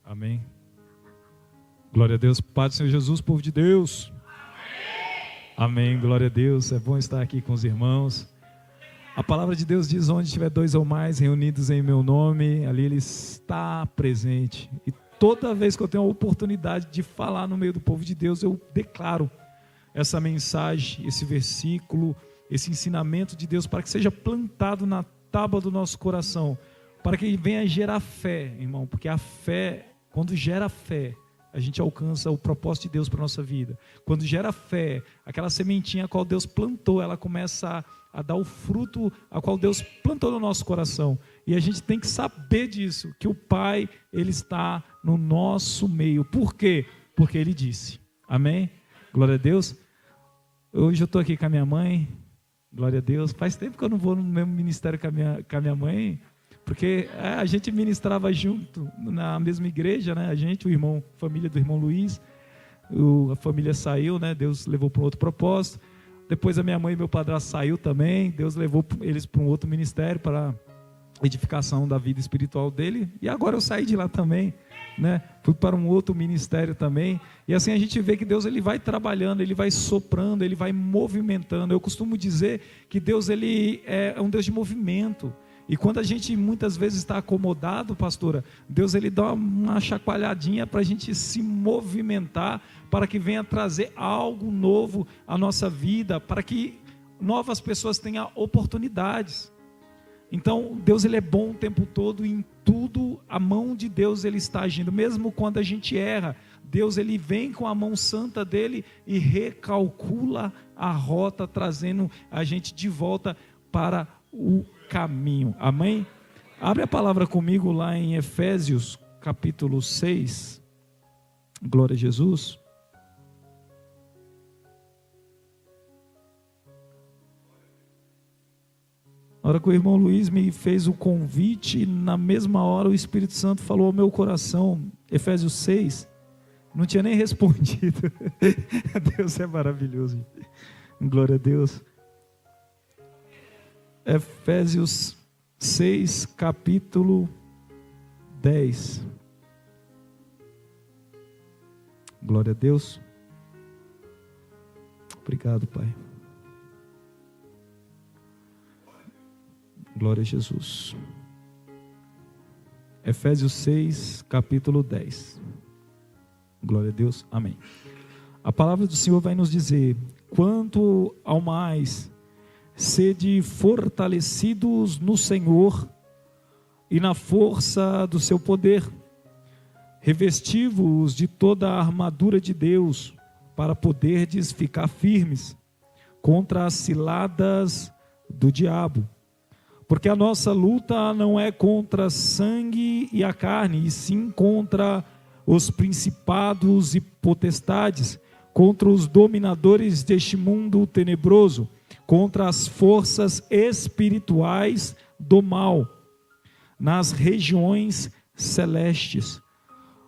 Amém. Glória a Deus. Pai do Senhor Jesus, povo de Deus. Amém. Glória a Deus. É bom estar aqui com os irmãos. A palavra de Deus diz: onde tiver dois ou mais reunidos em meu nome, ali Ele está presente. E toda vez que eu tenho a oportunidade de falar no meio do povo de Deus, eu declaro essa mensagem, esse versículo, esse ensinamento de Deus, para que seja plantado na tábua do nosso coração, para que venha gerar fé, irmão, porque a fé, quando gera fé, a gente alcança o propósito de Deus para a nossa vida. Quando gera fé, aquela sementinha a qual Deus plantou, ela começa a dar o fruto a qual Deus plantou no nosso coração. E a gente tem que saber disso, que o Pai, Ele está no nosso meio. Por quê? Porque Ele disse. Amém? Glória a Deus. Hoje eu estou aqui com a minha mãe. Glória a Deus. Faz tempo que eu não vou no mesmo ministério com a minha mãe, porque a gente ministrava junto na mesma igreja, né? A gente, o irmão, família do irmão Luiz, a família saiu, né? Deus levou para um outro propósito. Depois a minha mãe e meu padrasto saiu também. Deus levou eles para um outro ministério, para a edificação da vida espiritual dele. E agora eu saí de lá também, né? Fui para um outro ministério também. E assim a gente vê que Deus, ele vai trabalhando, ele vai soprando, ele vai movimentando. Eu costumo dizer que Deus, ele é um Deus de movimento. E quando a gente muitas vezes está acomodado, pastora, Deus, ele dá uma chacoalhadinha para a gente se movimentar, para que venha trazer algo novo à nossa vida, para que novas pessoas tenham oportunidades. Então Deus, ele é bom o tempo todo, e em tudo a mão de Deus, ele está agindo. Mesmo quando a gente erra, Deus, ele vem com a mão santa dele e recalcula a rota, trazendo a gente de volta para o caminho. Amém? Abre a palavra comigo lá em Efésios capítulo 6. Glória a Jesus. Na hora que o irmão Luiz me fez o convite, na mesma hora o Espírito Santo falou ao meu coração, Efésios 6, não tinha nem respondido. Deus é maravilhoso. Glória a Deus. Efésios 6, capítulo 10. Glória a Deus. Obrigado, Pai. Glória a Jesus. Efésios 6, capítulo 10. Glória a Deus. Amém. A palavra do Senhor vai nos dizer: quanto ao mais, sede fortalecidos no Senhor e na força do seu poder. Revesti-vos de toda a armadura de Deus, para poderdes ficar firmes contra as ciladas do diabo. Porque a nossa luta não é contra sangue e a carne, e sim contra os principados e potestades, contra os dominadores deste mundo tenebroso, contra as forças espirituais do mal, nas regiões celestes.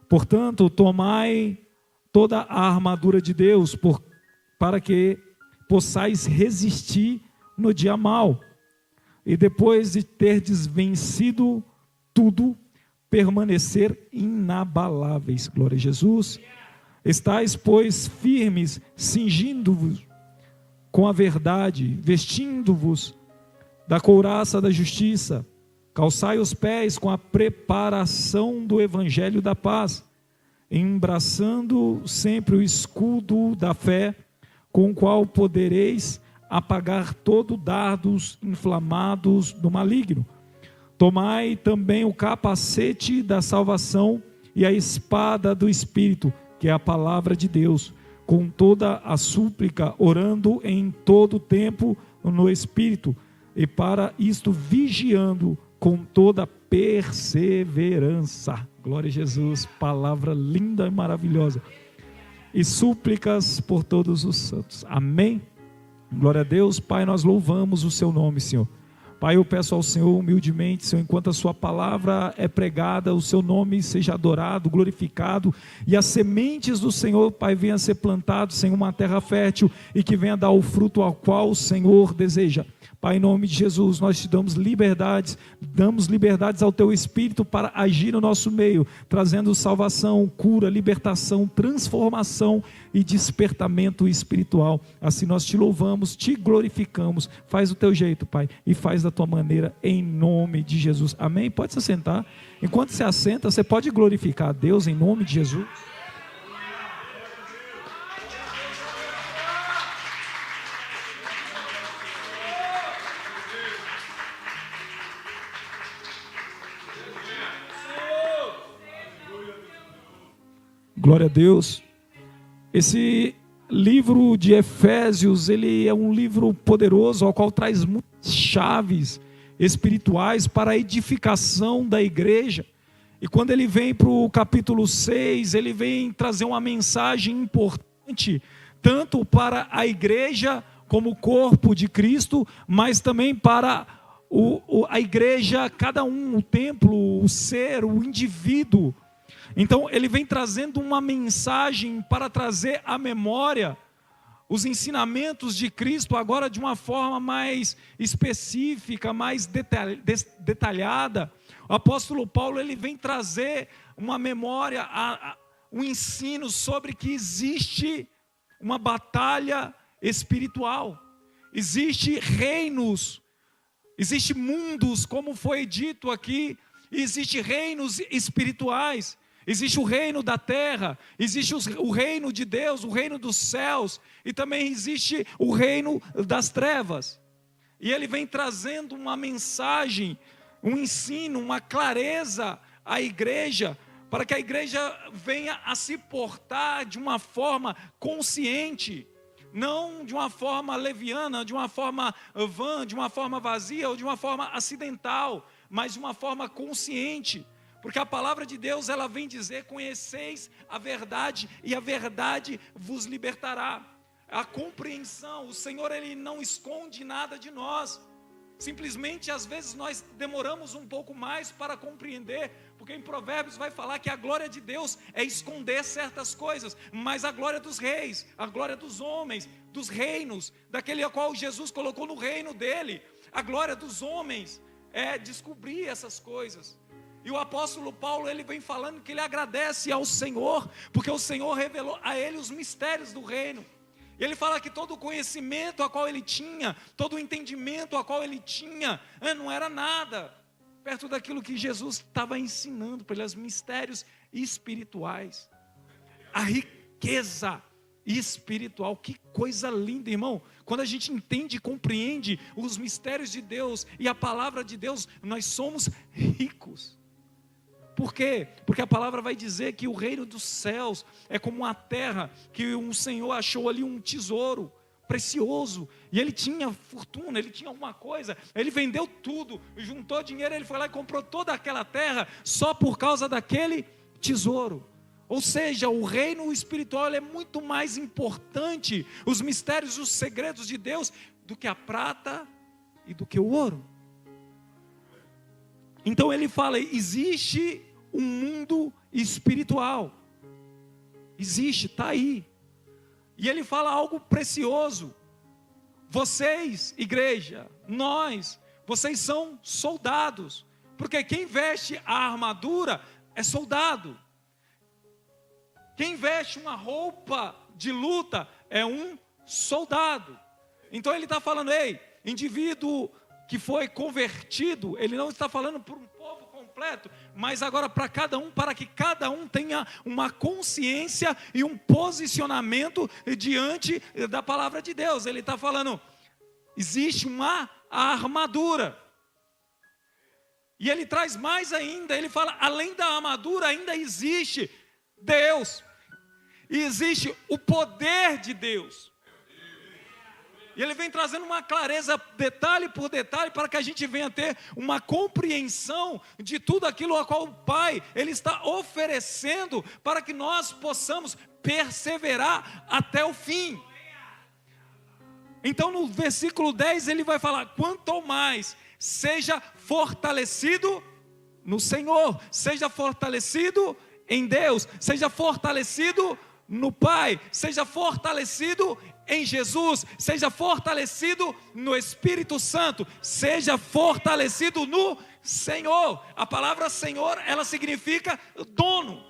Portanto, tomai toda a armadura de Deus, para que possais resistir no dia mau, e depois de terdes vencido tudo, permanecer inabaláveis. Glória a Jesus. Estais, pois, firmes, cingindo-vos com a verdade, vestindo-vos da couraça da justiça, calçai os pés com a preparação do evangelho da paz, embraçando sempre o escudo da fé, com o qual podereis apagar todo dardos inflamados do maligno. Tomai também o capacete da salvação e a espada do Espírito, que é a palavra de Deus, com toda a súplica, orando em todo tempo no Espírito, e para isto vigiando com toda perseverança. Glória a Jesus, palavra linda e maravilhosa. E súplicas por todos os santos. Amém? Glória a Deus. Pai, nós louvamos o seu nome, Senhor. Pai, eu peço ao Senhor humildemente, Senhor, enquanto a sua palavra é pregada, o seu nome seja adorado, glorificado, e as sementes do Senhor, Pai, venham a ser plantadas em uma terra fértil e que venha dar o fruto ao qual o Senhor deseja. Pai, em nome de Jesus, nós te damos liberdades ao teu Espírito para agir no nosso meio, trazendo salvação, cura, libertação, transformação e despertamento espiritual. Assim nós te louvamos, te glorificamos. Faz do teu jeito, Pai, e faz da tua maneira, em nome de Jesus. Amém? Pode se assentar. Enquanto se assenta, você pode glorificar a Deus em nome de Jesus. Glória a Deus. Esse livro de Efésios, ele é um livro poderoso, ao qual traz muitas chaves espirituais para a edificação da igreja. E quando ele vem para o capítulo 6, ele vem trazer uma mensagem importante, tanto para a igreja como o corpo de Cristo, mas também para a igreja, cada um, o templo, o ser, o indivíduo. Então ele vem trazendo uma mensagem para trazer à memória os ensinamentos de Cristo, agora de uma forma mais específica, mais detalhada. O apóstolo Paulo, ele vem trazer uma memória, um ensino sobre que existe uma batalha espiritual, existe reinos, existe mundos, como foi dito aqui, existe reinos espirituais. Existe o reino da terra, existe o reino de Deus, o reino dos céus, e também existe o reino das trevas. E ele vem trazendo uma mensagem, um ensino, uma clareza à igreja, para que a igreja venha a se portar de uma forma consciente, não de uma forma leviana, de uma forma vã, de uma forma vazia ou de uma forma acidental, mas de uma forma consciente. Porque a palavra de Deus, ela vem dizer: conheceis a verdade e a verdade vos libertará. A compreensão, o Senhor, ele não esconde nada de nós. Simplesmente, às vezes, nós demoramos um pouco mais para compreender, porque em Provérbios vai falar que a glória de Deus é esconder certas coisas, mas a glória dos reis, a glória dos homens, dos reinos, daquele a qual Jesus colocou no reino dele, a glória dos homens é descobrir essas coisas. E o apóstolo Paulo, ele vem falando que ele agradece ao Senhor, porque o Senhor revelou a ele os mistérios do reino. E ele fala que todo o conhecimento a qual ele tinha, todo o entendimento a qual ele tinha, não era nada perto daquilo que Jesus estava ensinando para ele, os mistérios espirituais, a riqueza espiritual. Que coisa linda, irmão. Quando a gente entende e compreende os mistérios de Deus e a palavra de Deus, nós somos ricos. Por quê? Porque a palavra vai dizer que o reino dos céus é como uma terra que um Senhor achou ali um tesouro precioso, e ele tinha fortuna, ele tinha alguma coisa, ele vendeu tudo, juntou dinheiro, ele foi lá e comprou toda aquela terra só por causa daquele tesouro. Ou seja, o reino espiritual é muito mais importante, os mistérios, os segredos de Deus, do que a prata e do que o ouro. Então ele fala, existe um mundo espiritual, existe, está aí, e ele fala algo precioso: vocês, igreja, vocês são soldados, porque quem veste a armadura é soldado, quem veste uma roupa de luta é um soldado. Então ele está falando, ei, indivíduo que foi convertido, ele não está falando por um povo completo, mas agora para cada um, para que cada um tenha uma consciência e um posicionamento diante da palavra de Deus. Ele está falando, existe uma armadura, e ele traz mais ainda, ele fala, além da armadura ainda existe Deus, e existe o poder de Deus. E ele vem trazendo uma clareza, detalhe por detalhe, para que a gente venha ter uma compreensão de tudo aquilo a qual o Pai, ele está oferecendo, para que nós possamos perseverar até o fim. Então no versículo 10 ele vai falar, quanto mais Seja fortalecido no Senhor, seja fortalecido em Deus, seja fortalecido no Pai, seja fortalecido em Jesus, seja fortalecido no Espírito Santo, seja fortalecido no Senhor. A palavra Senhor, ela significa dono.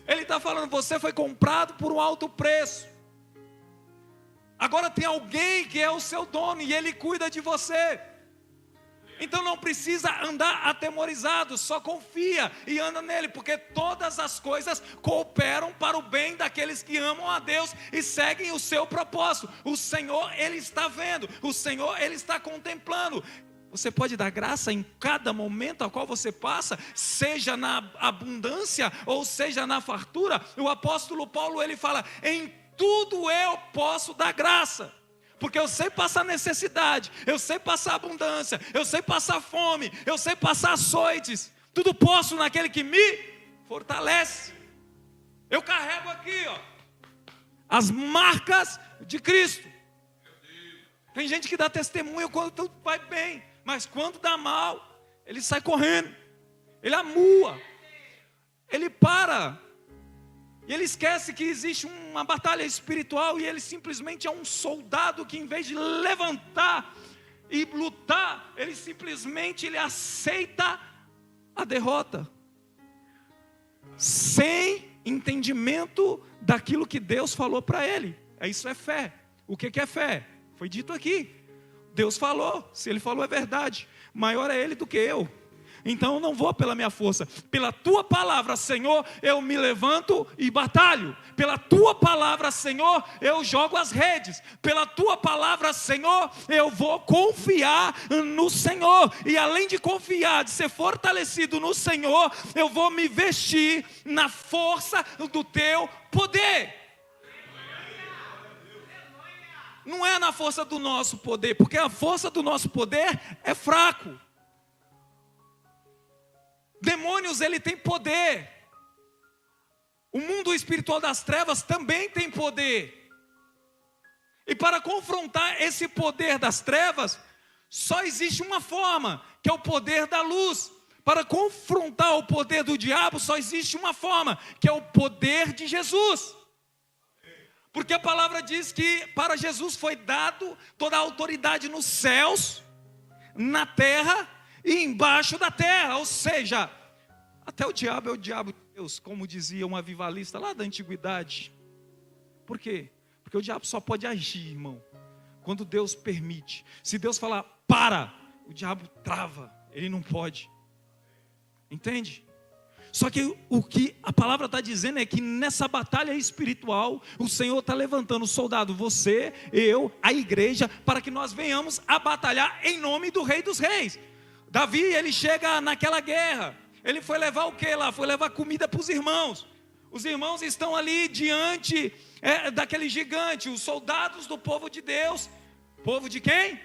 Ele está falando, você foi comprado por um alto preço. Agora tem alguém que é o seu dono e ele cuida de você. Então não precisa andar atemorizado, só confia e anda nele, porque todas as coisas cooperam para o bem daqueles que amam a Deus e seguem o seu propósito. O Senhor, Ele está vendo, o Senhor, Ele está contemplando. Você pode dar graça em cada momento a qual você passa, seja na abundância ou seja na fartura. O apóstolo Paulo, ele fala, em tudo eu posso dar graça. Porque eu sei passar necessidade, eu sei passar abundância, eu sei passar fome, eu sei passar açoites. Tudo posso naquele que me fortalece. Eu carrego aqui, as marcas de Cristo. Tem gente que dá testemunho quando tudo vai bem, mas quando dá mal, ele sai correndo, ele amua, ele para. E ele esquece que existe uma batalha espiritual e ele simplesmente é um soldado que, em vez de levantar e lutar, ele simplesmente aceita a derrota, sem entendimento daquilo que Deus falou para ele. Isso é fé. O que é fé? Foi dito aqui. Deus falou, se Ele falou é verdade. Maior é Ele do que eu. Então eu não vou pela minha força, pela tua palavra, Senhor, eu me levanto e batalho. Pela tua palavra, Senhor, eu jogo as redes. Pela tua palavra, Senhor, eu vou confiar no Senhor. E além de confiar, de ser fortalecido no Senhor, eu vou me vestir na força do teu poder. Não é na força do nosso poder, porque a força do nosso poder é fraco. Demônios, ele tem poder. O mundo espiritual das trevas também tem poder. E para confrontar esse poder das trevas, só existe uma forma, que é o poder da luz. Para confrontar o poder do diabo, só existe uma forma, que é o poder de Jesus. Porque a palavra diz que para Jesus foi dado toda a autoridade nos céus, na terra e embaixo da terra, ou seja, até o diabo é o diabo de Deus, como dizia um avivalista lá da antiguidade. Por quê? Porque o diabo só pode agir, irmão, quando Deus permite. Se Deus falar para, o diabo trava, ele não pode. Entende? Só que o que a palavra está dizendo é que nessa batalha espiritual, o Senhor está levantando soldado, você, eu, a igreja, para que nós venhamos a batalhar em nome do Rei dos Reis. Davi, ele chega naquela guerra, ele foi levar o que lá? Foi levar comida para os irmãos. Os irmãos estão ali diante daquele gigante, os soldados do povo de Deus. Povo de quem?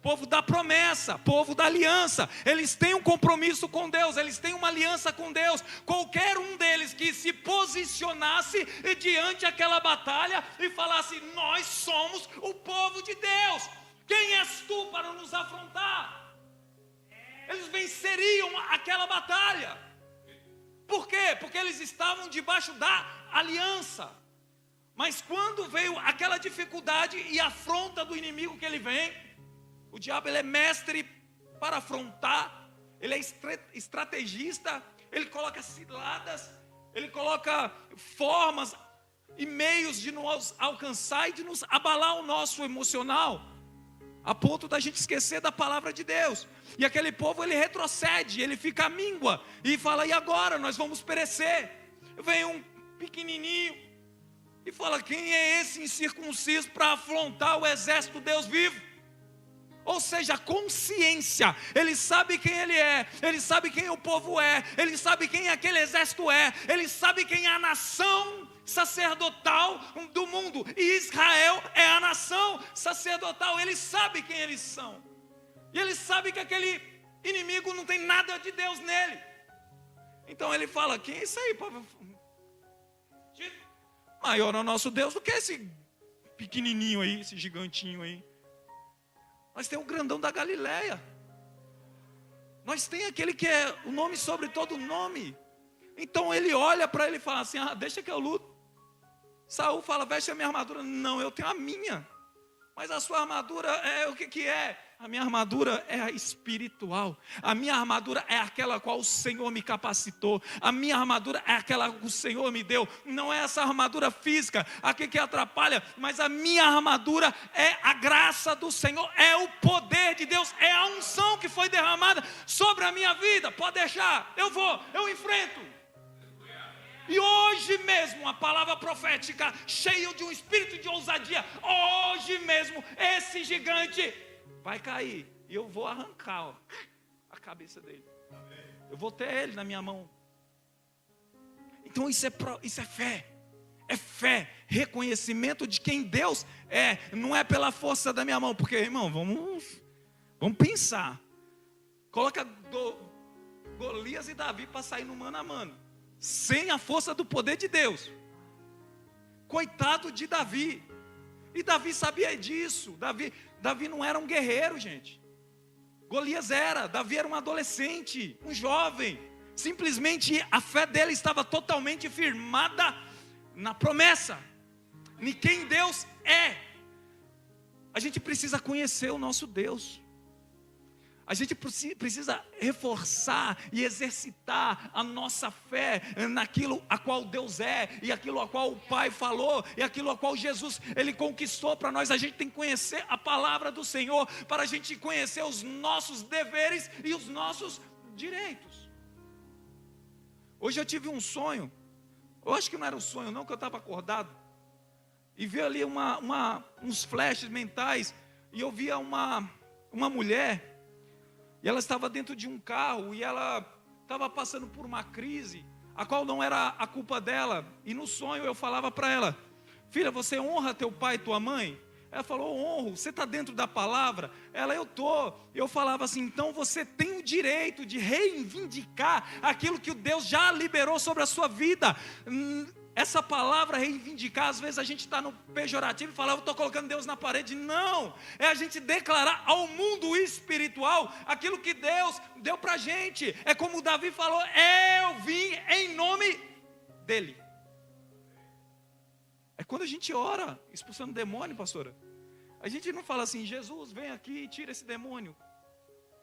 Povo da promessa, povo da aliança. Eles têm um compromisso com Deus, eles têm uma aliança com Deus. Qualquer um deles que se posicionasse diante daquela batalha e falasse: nós somos o povo de Deus, quem és tu para nos afrontar? Eles venceriam aquela batalha. Por quê? Porque eles estavam debaixo da aliança. Mas quando veio aquela dificuldade e afronta do inimigo que ele vem, o diabo, ele é mestre para afrontar, ele é estrategista, ele coloca ciladas, ele coloca formas e meios de nos alcançar e de nos abalar o nosso emocional, a ponto da gente esquecer da palavra de Deus. E aquele povo, ele retrocede, ele fica míngua e fala: e agora? Nós vamos perecer. Vem um pequenininho e fala: quem é esse incircunciso para afrontar o exército do Deus vivo? Ou seja, a consciência, ele sabe quem ele é, ele sabe quem o povo é, ele sabe quem aquele exército é, ele sabe quem é a nação sacerdotal do mundo, e Israel é a nação sacerdotal. Ele sabe quem eles são, e ele sabe que aquele inimigo não tem nada de Deus nele. Então ele fala: quem é isso aí? Maior é o nosso Deus do que esse pequenininho aí, esse gigantinho aí. Nós temos o grandão da Galileia. Nós temos aquele que é o nome sobre todo nome. Então ele olha para ele e fala assim: deixa que eu luto. Saul fala: veste a minha armadura. Não, eu tenho a minha. Mas a sua armadura é o que é? A minha armadura é a espiritual. A minha armadura é aquela qual o Senhor me capacitou. A minha armadura é aquela que o Senhor me deu. Não é essa armadura física aqui que atrapalha, mas a minha armadura é a graça do Senhor, é o poder de Deus, é a unção que foi derramada sobre a minha vida. Pode deixar, eu enfrento. E hoje mesmo, a palavra profética, cheio de um espírito de ousadia, hoje mesmo, esse gigante vai cair, e eu vou arrancar a cabeça dele. Eu vou ter ele na minha mão. Então isso é fé. É fé, reconhecimento de quem Deus é. Não é pela força da minha mão. Porque, irmão, vamos pensar. Coloca Golias e Davi para sair no mano a mano, sem a força do poder de Deus. Coitado de Davi. E Davi sabia disso. Davi não era um guerreiro, gente. Golias era. Davi era um adolescente, um jovem. Simplesmente a fé dele estava totalmente firmada na promessa, em quem Deus é. A gente precisa conhecer o nosso Deus. A gente precisa reforçar e exercitar a nossa fé naquilo a qual Deus é, e aquilo a qual o Pai falou, e aquilo a qual Jesus Ele conquistou para nós. A gente tem que conhecer a palavra do Senhor, para a gente conhecer os nossos deveres e os nossos direitos. Hoje eu tive um sonho, eu acho que não era um sonho não, que eu estava acordado, e vi ali uns flashes mentais, e eu via uma mulher. E ela estava dentro de um carro, e ela estava passando por uma crise, a qual não era a culpa dela. E no sonho eu falava para ela: filha, você honra teu pai e tua mãe? Ela falou: honro. Você está dentro da palavra? Ela: eu estou. Eu falava assim: então você tem o direito de reivindicar aquilo que o Deus já liberou sobre a sua vida. Essa palavra reivindicar, às vezes a gente está no pejorativo e fala: eu estou colocando Deus na parede. Não, é a gente declarar ao mundo espiritual aquilo que Deus deu para a gente. É como Davi falou: eu vim em nome dele. É quando a gente ora expulsando demônio, pastora. A gente não fala assim: Jesus, vem aqui e tira esse demônio.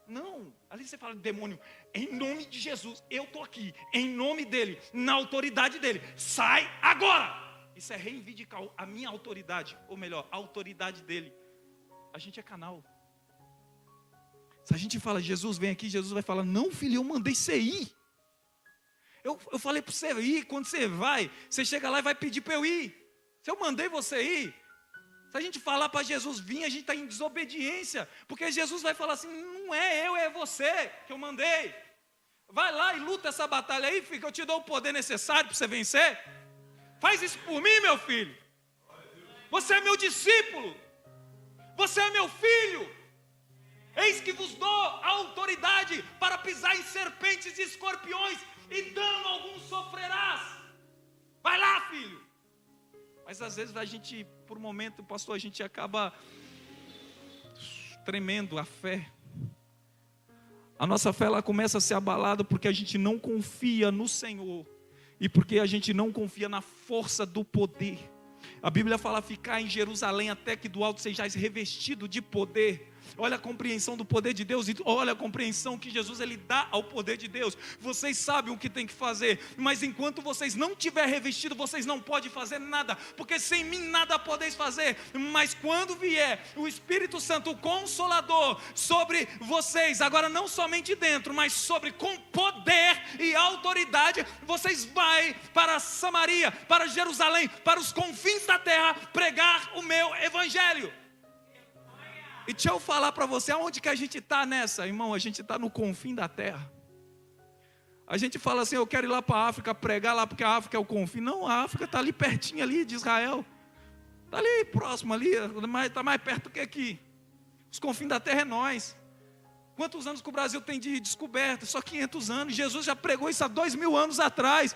Não, ali você fala: demônio, em nome de Jesus, eu estou aqui, em nome dele, na autoridade dele, sai agora. Isso é reivindicar a minha autoridade, ou melhor, a autoridade dele. A gente é canal. Se a gente fala: Jesus, vem aqui, Jesus vai falar: não, filho, eu mandei você ir. Eu falei para você ir. Quando você vai, você chega lá e vai pedir para eu ir. Se eu mandei você ir, se a gente falar para Jesus vir, a gente está em desobediência, porque Jesus vai falar assim: não é eu, é você que eu mandei. Vai lá e luta essa batalha aí, filho, que eu te dou o poder necessário para você vencer. Faz isso por mim, meu filho. Você é meu discípulo, você é meu filho. Eis que vos dou a autoridade para pisar em serpentes e escorpiões, e dano algum sofrerás. Vai lá, filho. Mas às vezes a gente, por um momento, pastor, a gente acaba tremendo a fé. A nossa fé, ela começa a ser abalada porque a gente não confia no Senhor, e porque a gente não confia na força do poder. A Bíblia fala: ficar em Jerusalém até que do alto sejais revestido de poder. Olha a compreensão do poder de Deus, e olha a compreensão que Jesus ele dá ao poder de Deus. Vocês sabem o que tem que fazer, mas enquanto vocês não tiver revestido, vocês não podem fazer nada, porque sem mim nada podeis fazer. Mas quando vier o Espírito Santo, o Consolador, sobre vocês, agora não somente dentro, mas com poder e autoridade, vocês vão para Samaria, para Jerusalém, para os confins da terra, pregar o meu evangelho. E deixa eu falar para você, aonde que a gente está nessa, irmão? A gente está no confim da terra. A gente fala assim: eu quero ir lá para a África, pregar lá, porque a África é o confim. Não, a África está ali pertinho ali de Israel. Está ali próximo ali, está mais perto do que aqui. Os confins da terra é nós. Quantos anos que o Brasil tem de descoberta? Só 500 anos. Jesus já pregou isso há 2000 anos atrás.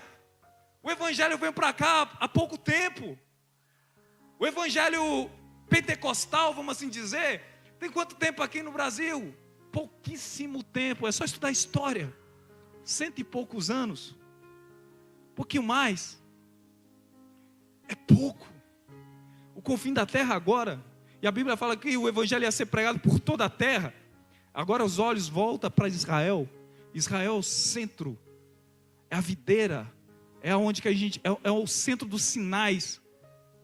O evangelho veio para cá há pouco tempo. O evangelho pentecostal, vamos assim dizer, Tem quanto tempo aqui no Brasil? Pouquíssimo tempo, é só estudar história. 100 e poucos anos. Um pouquinho mais. É pouco. O confim da terra agora, e a Bíblia fala que o evangelho ia ser pregado por toda a terra. Agora os olhos voltam para Israel. Israel é o centro, é a videira, é onde que a gente, é o centro dos sinais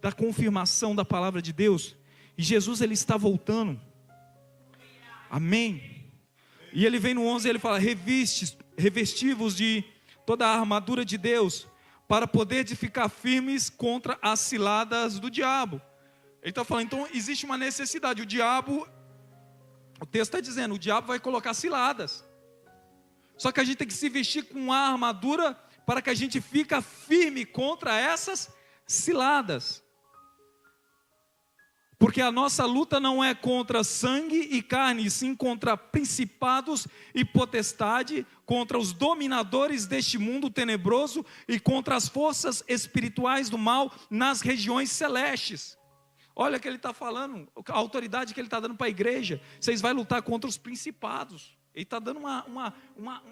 da confirmação da palavra de Deus. E Jesus, ele está voltando. Amém. E ele vem no 11 e ele fala: revesti-vos de toda a armadura de Deus, para poder ficar firmes contra as ciladas do diabo. Ele está falando, então existe uma necessidade. O diabo, o texto está dizendo, o diabo vai colocar ciladas. Só que a gente tem que se vestir com a armadura para que a gente fique firme contra essas ciladas. Porque a nossa luta não é contra sangue e carne, sim contra principados e potestade, contra os dominadores deste mundo tenebroso e contra as forças espirituais do mal nas regiões celestes. Olha o que ele está falando, a autoridade que ele está dando para a igreja. Vocês vão lutar contra os principados. Ele está dando uma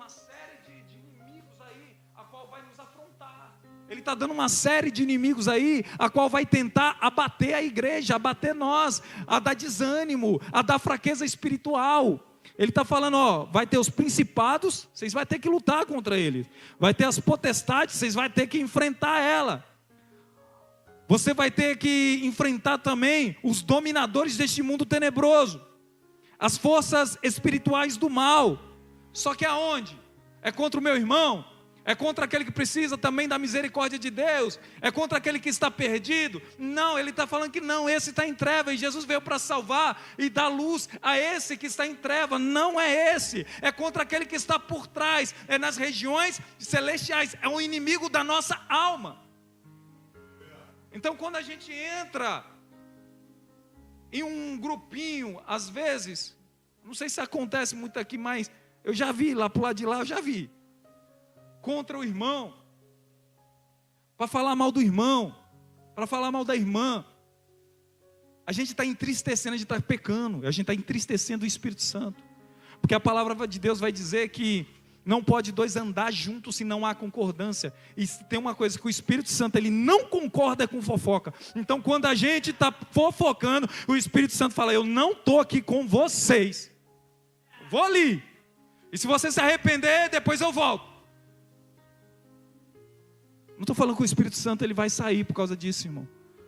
série de inimigos aí, a qual vai nos afrontar. Ele está dando uma série de inimigos aí, a qual vai tentar abater a igreja, abater nós, a dar desânimo, a dar fraqueza espiritual. Ele está falando, ó, vai ter os principados, vocês vão ter que lutar contra eles. Vai ter as potestades, vocês vão ter que enfrentar ela. Você vai ter que enfrentar também os dominadores deste mundo tenebroso. As forças espirituais do mal. Só que aonde? É contra o meu irmão? É contra aquele que precisa também da misericórdia de Deus? É contra aquele que está perdido? Não, ele está falando que não, esse está em treva. E Jesus veio para salvar e dar luz a esse que está em treva. Não é esse, é contra aquele que está por trás. É nas regiões celestiais, é um inimigo da nossa alma. Então quando a gente entra em um grupinho, às vezes, não sei se acontece muito aqui, mas eu já vi lá para o lado de lá, eu já vi, contra o irmão, para falar mal do irmão, para falar mal da irmã, a gente está entristecendo, a gente está pecando, a gente está entristecendo o Espírito Santo, porque a palavra de Deus vai dizer que não pode dois andar juntos se não há concordância. E tem uma coisa que o Espírito Santo, ele não concorda com fofoca. Então quando a gente está fofocando, o Espírito Santo fala, eu não estou aqui com vocês, vou ali, e se você se arrepender, depois eu volto. Não estou falando que o Espírito Santo ele vai sair por causa disso, irmão,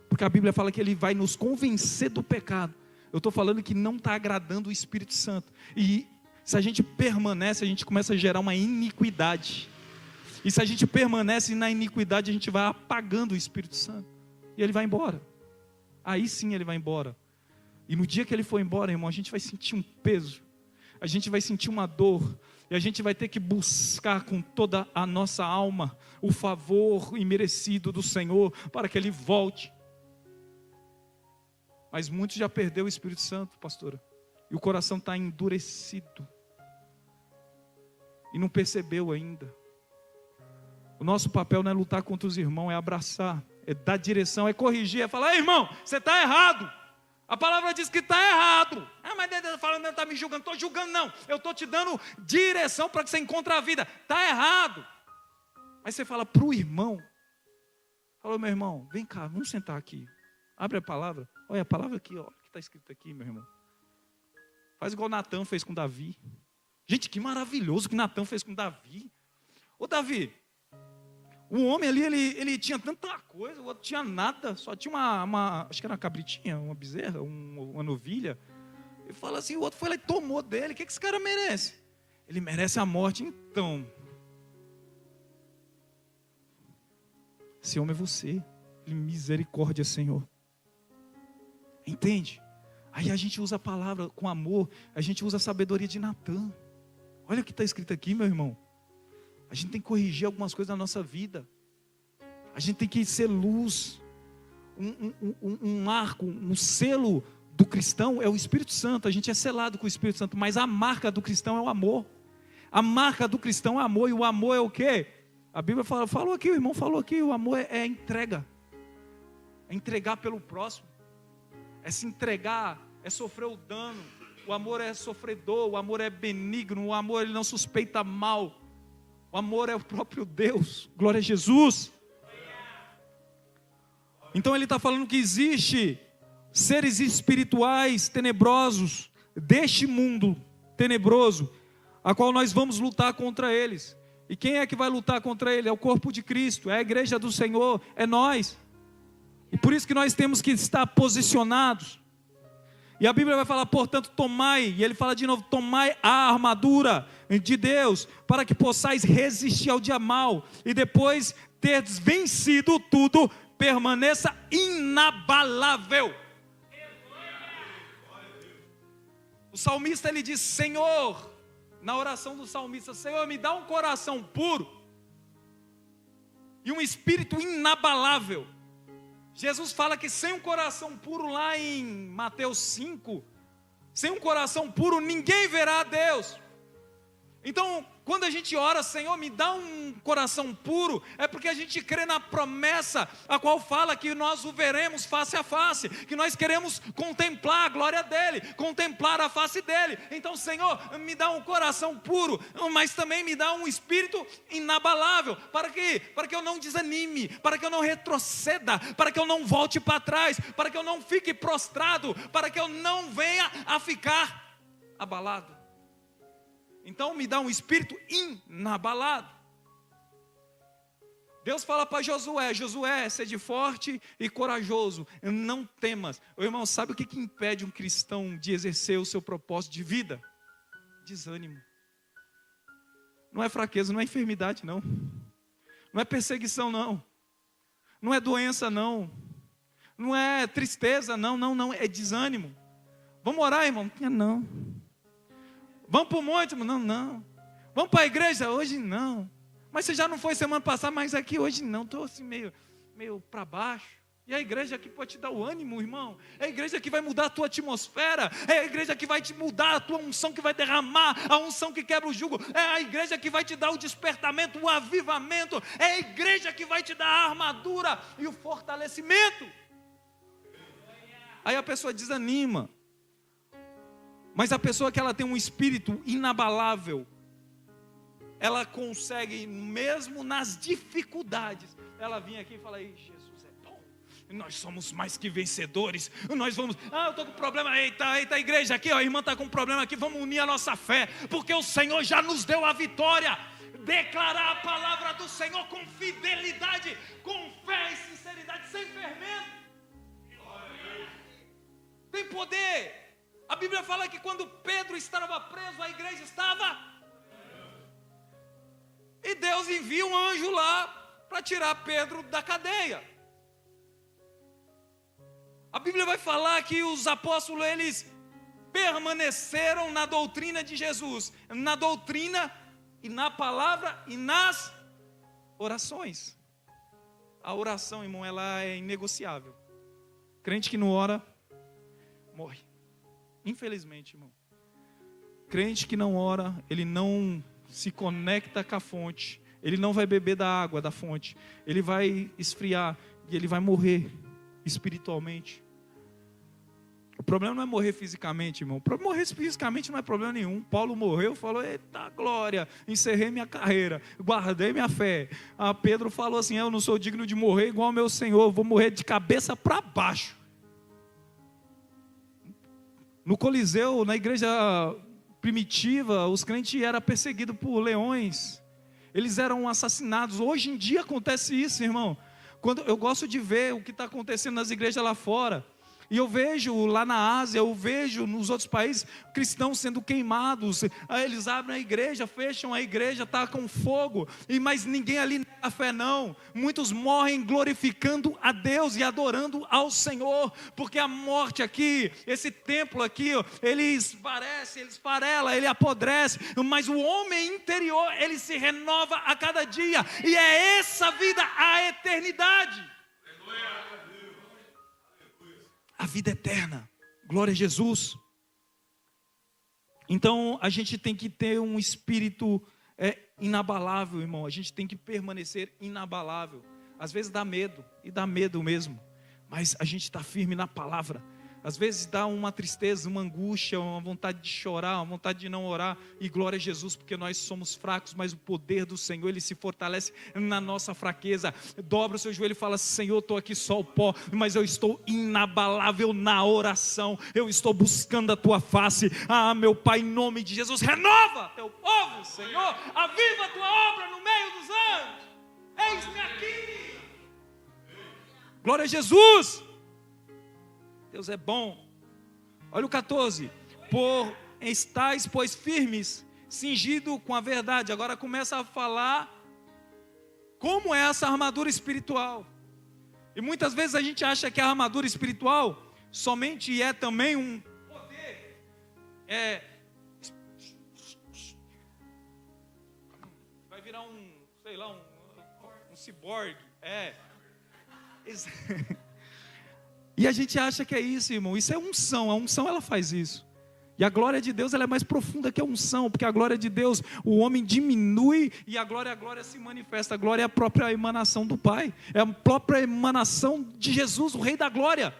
porque a Bíblia fala que ele vai nos convencer do pecado. Eu estou falando que não está agradando o Espírito Santo. E se a gente permanece, a gente começa a gerar uma iniquidade. E se a gente permanece na iniquidade, a gente vai apagando o Espírito Santo. E ele vai embora. Aí sim ele vai embora. E no dia que ele for embora, irmão, a gente vai sentir um peso. A gente vai sentir uma dor. E a gente vai ter que buscar com toda a nossa alma o favor imerecido do Senhor para que ele volte. Mas muitos já perderam o Espírito Santo, pastora. E o coração está endurecido. E não percebeu ainda. O nosso papel não é lutar contra os irmãos, é abraçar, é dar direção, é corrigir, é falar, ei, irmão, você está errado. A palavra diz que está errado. Ah, mas Deus falando, não está me julgando. Não estou julgando não, eu estou te dando direção para que você encontre a vida. Está errado. Aí você fala para o irmão, fala, meu irmão, vem cá, vamos sentar aqui. Abre a palavra, olha a palavra aqui, ó, o que está escrito aqui, meu irmão. Faz igual Natan fez com Davi. Gente, que maravilhoso que Natan fez com Davi. Ô Davi, o homem ali, ele tinha tanta coisa, o outro tinha nada, só tinha acho que era uma cabritinha, uma bezerra, uma novilha. Ele fala assim, o outro foi lá e tomou dele, o que esse cara merece? Ele merece a morte, então. Esse homem é você, misericórdia, Senhor. Entende? Aí a gente usa a palavra com amor, a gente usa a sabedoria de Natan. Olha o que está escrito aqui, meu irmão. A gente tem que corrigir algumas coisas na nossa vida. A gente tem que ser luz. Um marco, um selo do cristão é o Espírito Santo. A gente é selado com o Espírito Santo, mas a marca do cristão é o amor. A marca do cristão é o amor, e o amor é o quê? A Bíblia falou aqui, o irmão falou aqui, o amor é entrega. É entregar pelo próximo. É se entregar, é sofrer o dano, O amor é sofredor, o amor é benigno, o amor ele não suspeita mal. O amor é o próprio Deus. Glória a Jesus. Então ele está falando que existe seres espirituais tenebrosos deste mundo tenebroso, a qual nós vamos lutar contra eles. E quem é que vai lutar contra ele? É o corpo de Cristo, é a igreja do Senhor, é nós. E por isso que nós temos que estar posicionados. E a Bíblia vai falar, portanto, tomai, e ele fala de novo, tomai a armadura de Deus, para que possais resistir ao dia mau, e depois teres vencido tudo, permaneça inabalável. O salmista ele diz, Senhor, na oração do salmista, Senhor, me dá um coração puro e um espírito inabalável. Jesus fala que sem um coração puro lá em Mateus 5, sem um coração puro ninguém verá a Deus. Então, quando a gente ora, Senhor, me dá um coração puro, é porque a gente crê na promessa, a qual fala que nós o veremos face a face, que nós queremos contemplar a glória dEle, contemplar a face dEle. Então, Senhor, me dá um coração puro, mas também me dá um espírito inabalável, para que eu não desanime, para que eu não retroceda, para que eu não volte para trás, para que eu não fique prostrado, para que eu não venha a ficar abalado. Então me dá um espírito inabalado. Deus fala para Josué, Josué, seja forte e corajoso, não temas. Ô, irmão, sabe o que impede um cristão de exercer o seu propósito de vida? Desânimo. Não é fraqueza, não é enfermidade não. Não é perseguição não. Não é doença não. Não é tristeza não, é desânimo. Vamos orar, irmão? Não. Vamos para o monte? Não. Vamos para a igreja? Hoje não. Mas você já não foi semana passada, mas aqui hoje não. Estou assim meio para baixo. E a igreja aqui pode te dar o ânimo, irmão. É a igreja que vai mudar a tua atmosfera. É a igreja que vai te mudar a tua unção, que vai derramar a unção que quebra o jugo. É a igreja que vai te dar o despertamento, o avivamento. É a igreja que vai te dar a armadura e o fortalecimento. Aí a pessoa desanima. Mas a pessoa que ela tem um espírito inabalável, ela consegue, mesmo nas dificuldades, ela vem aqui e fala, Jesus é bom, nós somos mais que vencedores, nós vamos, eu estou com problema, eita igreja aqui, a irmã está com problema aqui, vamos unir a nossa fé, porque o Senhor já nos deu a vitória. Declarar a palavra do Senhor com fidelidade, com fé e sinceridade, sem fermento, tem poder. A Bíblia fala que quando Pedro estava preso, a igreja estava. E Deus envia um anjo lá para tirar Pedro da cadeia. A Bíblia vai falar que os apóstolos, eles permaneceram na doutrina de Jesus. Na doutrina e na palavra e nas orações. A oração, irmão, ela é inegociável. Crente que não ora, morre. Infelizmente, irmão. Crente que não ora, ele não se conecta com a fonte. Ele não vai beber da água da fonte. Ele vai esfriar e ele vai morrer espiritualmente. O problema não é morrer fisicamente, irmão. Morrer fisicamente não é problema nenhum. Paulo morreu, falou, eita glória, encerrei minha carreira, guardei minha fé. Pedro falou assim, eu não sou digno de morrer igual ao meu Senhor, vou morrer de cabeça para baixo. No Coliseu, na igreja primitiva, os crentes eram perseguidos por leões. Eles eram assassinados. Hoje em dia acontece isso, irmão. Quando eu gosto de ver o que está acontecendo nas igrejas lá fora. E eu vejo lá na Ásia, eu vejo nos outros países, cristãos sendo queimados. Aí eles abrem a igreja, fecham a igreja, tacam fogo. Mas ninguém ali nega a fé não. Muitos morrem glorificando a Deus e adorando ao Senhor. Porque a morte aqui, esse templo aqui, ele esparece, ele esfarela, ele apodrece. Mas o homem interior, ele se renova a cada dia. E é essa vida, a eternidade. A vida eterna, glória a Jesus. Então a gente tem que ter um espírito inabalável, irmão. A gente tem que permanecer inabalável. Às vezes dá medo, e dá medo mesmo. Mas a gente está firme na palavra. Às vezes dá uma tristeza, uma angústia, uma vontade de chorar, uma vontade de não orar. E glória a Jesus, porque nós somos fracos, mas o poder do Senhor, Ele se fortalece na nossa fraqueza. Dobra o seu joelho e fala: Senhor, estou aqui só o pó, mas eu estou inabalável na oração. Eu estou buscando a Tua face. Ah, meu Pai, em nome de Jesus, renova Teu povo, Senhor. Aviva a Tua obra no meio dos anos. Eis-me aqui. Glória a Jesus. Deus é bom. Olha o 14. Estais, pois, firmes, cingido com a verdade. Agora começa a falar como é essa armadura espiritual. E muitas vezes a gente acha que a armadura espiritual somente é também um poder. Vai virar um ciborgue. E a gente acha que é isso, irmão. Isso é unção. A unção, ela faz isso. E a glória de Deus, ela é mais profunda que a unção. Porque a glória de Deus, o homem diminui e a glória se manifesta. A glória é a própria emanação do Pai. É a própria emanação de Jesus, o Rei da glória.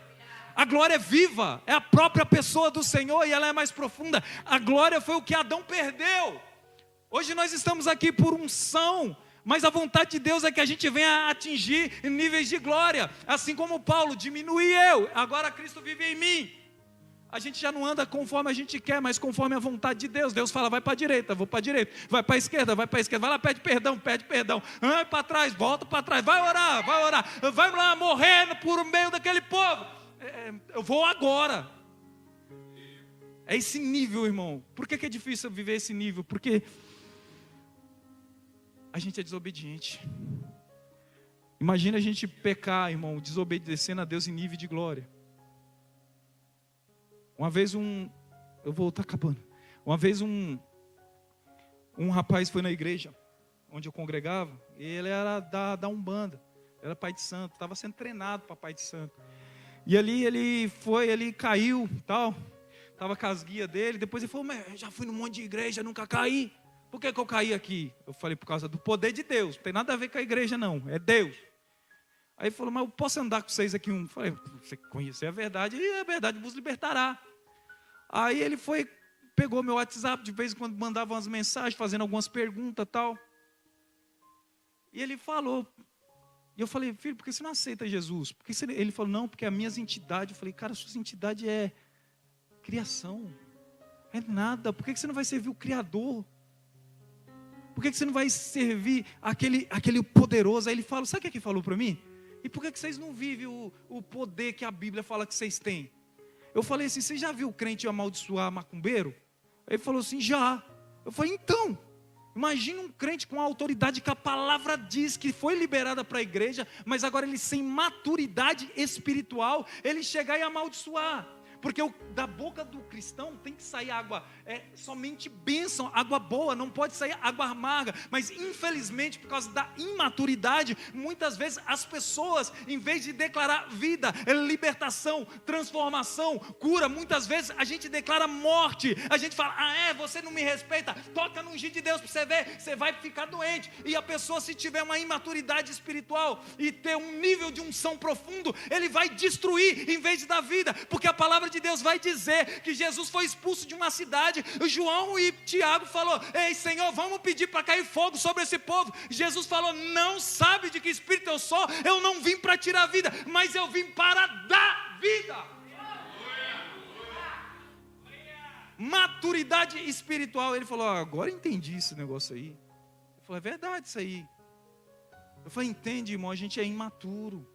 A glória é viva. É a própria pessoa do Senhor e ela é mais profunda. A glória foi o que Adão perdeu. Hoje nós estamos aqui por unção. Mas a vontade de Deus é que a gente venha atingir níveis de glória. Assim como Paulo, diminui eu, agora Cristo vive em mim. A gente já não anda conforme a gente quer, mas conforme a vontade de Deus. Deus fala: vai para a direita, vou para a direita. Vai para a esquerda, vai para a esquerda. Vai lá, pede perdão. Vai para trás, volta para trás. Vai orar. Vai lá morrer por meio daquele povo. Eu vou agora. É esse nível, irmão. Por que é difícil viver esse nível? Porque a gente é desobediente. Imagina a gente pecar, irmão, desobedecendo a Deus em nível de glória. Uma vez eu vou estar acabando. Uma vez um rapaz foi na igreja onde eu congregava. E ele era da Umbanda. Era pai de santo. Estava sendo treinado para pai de santo. E ali ele caiu e tal. Estava com as guias dele. Depois ele falou: mas já fui num monte de igreja, nunca caí. Por que eu caí aqui? Eu falei: por causa do poder de Deus. Não tem nada a ver com a igreja não, é Deus. Aí ele falou: mas eu posso andar com vocês aqui? Eu falei: você conhecer a verdade e a verdade vos libertará. Aí ele pegou meu WhatsApp, de vez em quando mandava umas mensagens, fazendo algumas perguntas e tal. E ele falou, e eu falei: filho, por que você não aceita Jesus? Ele falou: não, porque as minhas entidades. Eu falei: cara, a sua entidade é criação, é nada. Por que você não vai servir o Criador? Por que você não vai servir aquele poderoso? Aí ele fala: sabe o que ele falou para mim? E por que vocês não vivem o poder que a Bíblia fala que vocês têm? Eu falei assim: você já viu o crente amaldiçoar macumbeiro? Ele falou assim: já. Eu falei: então, imagina um crente com a autoridade que a palavra diz que foi liberada para a igreja, mas agora ele sem maturidade espiritual, ele chegar e amaldiçoar. Porque da boca do cristão tem que sair água, somente bênção, água boa, não pode sair água amarga. Mas infelizmente, por causa da imaturidade, muitas vezes as pessoas, em vez de declarar vida, libertação, transformação, cura, muitas vezes a gente declara morte. A gente fala: você não me respeita, toca no ungido de Deus para você ver, você vai ficar doente. E a pessoa, se tiver uma imaturidade espiritual e ter um nível de unção profundo, ele vai destruir em vez de dar vida. Porque a palavra de Deus vai dizer que Jesus foi expulso de uma cidade. João e Tiago falou: ei, Senhor, vamos pedir para cair fogo sobre esse povo. Jesus falou: não sabe de que espírito eu sou? Eu não vim para tirar a vida, mas eu vim para dar vida. Maturidade espiritual. Ele falou: agora entendi esse negócio aí. Ele falou: é verdade isso aí. Eu falei: entende, irmão, a gente é imaturo,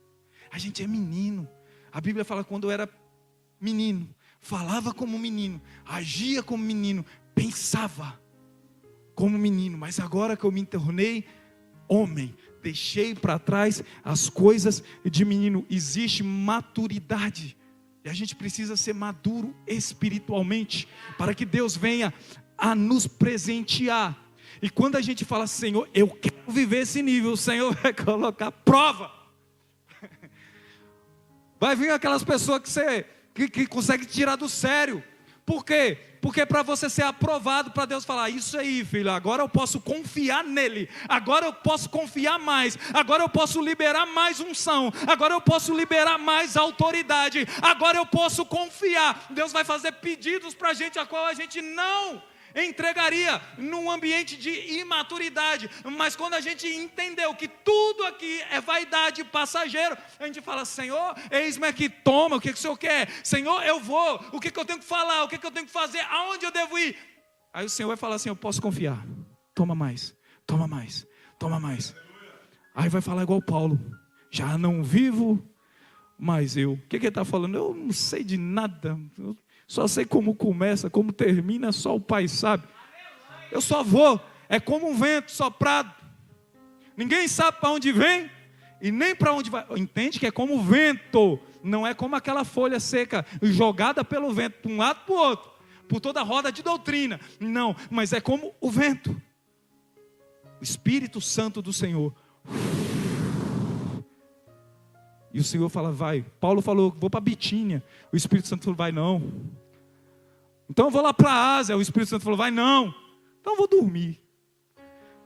a gente é menino. A Bíblia fala: quando eu era menino, falava como menino, agia como menino, pensava como menino, mas agora que eu me tornei homem, deixei para trás as coisas de menino. Existe maturidade, e a gente precisa ser maduro espiritualmente, para que Deus venha a nos presentear. E quando a gente fala: Senhor, eu quero viver esse nível, o Senhor vai colocar prova. Vai vir aquelas pessoas que consegue tirar do sério. Por quê? Porque para você ser aprovado, para Deus falar, isso aí, filho, agora eu posso confiar nele, agora eu posso confiar mais, agora eu posso liberar mais unção, agora eu posso liberar mais autoridade, agora eu posso confiar. Deus vai fazer pedidos para a gente, a qual a gente não entregaria num ambiente de imaturidade. Mas quando a gente entendeu que tudo aqui é vaidade passageiro, a gente fala, Senhor, eis-me aqui, toma, o que o Senhor quer? Senhor, eu vou, o que eu tenho que falar, o que eu tenho que fazer, aonde eu devo ir? Aí o Senhor vai falar assim, eu posso confiar, toma mais, toma mais, toma mais. Aí vai falar igual Paulo, já não vivo mais eu. O que ele está falando? Eu não sei de nada, eu só sei como começa, como termina, só o Pai sabe. Eu só vou, é como um vento soprado. Ninguém sabe para onde vem e nem para onde vai. Entende que é como o vento, não é como aquela folha seca jogada pelo vento de um lado para o outro, por toda a roda de doutrina. Não, mas é como o vento. O Espírito Santo do Senhor. E o Senhor fala, vai. Paulo falou, vou para Bitínia. O Espírito Santo falou, vai não. Então eu vou lá para a Ásia. O Espírito Santo falou, vai não. Então eu vou dormir.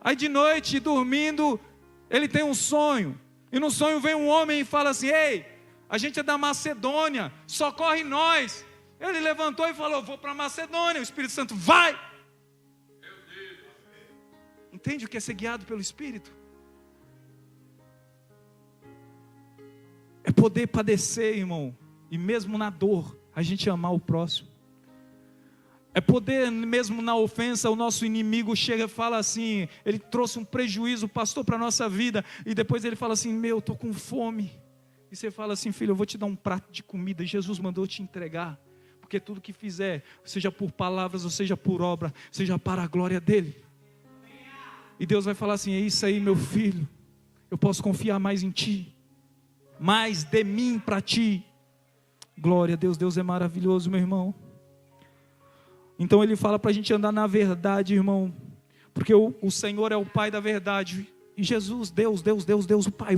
Aí de noite, dormindo, ele tem um sonho. E no sonho vem um homem e fala assim, ei, a gente é da Macedônia, socorre nós. Ele levantou e falou, vou para a Macedônia. O Espírito Santo, vai. Entende o que é ser guiado pelo Espírito? É poder padecer, irmão, e mesmo na dor, a gente amar o próximo. É poder, mesmo na ofensa, o nosso inimigo chega e fala assim, ele trouxe um prejuízo, pastor, para a nossa vida, e depois ele fala assim, eu estou com fome. E você fala assim, filho, eu vou te dar um prato de comida, Jesus mandou te entregar, porque tudo que fizer, seja por palavras, ou seja por obra, seja para a glória dele. E Deus vai falar assim, é isso aí, meu filho, eu posso confiar mais em ti. Mais de mim para ti. Glória a Deus, Deus é maravilhoso, meu irmão. Então ele fala para a gente andar na verdade, irmão, porque o Senhor é o Pai da verdade. E Jesus, Deus, o Pai,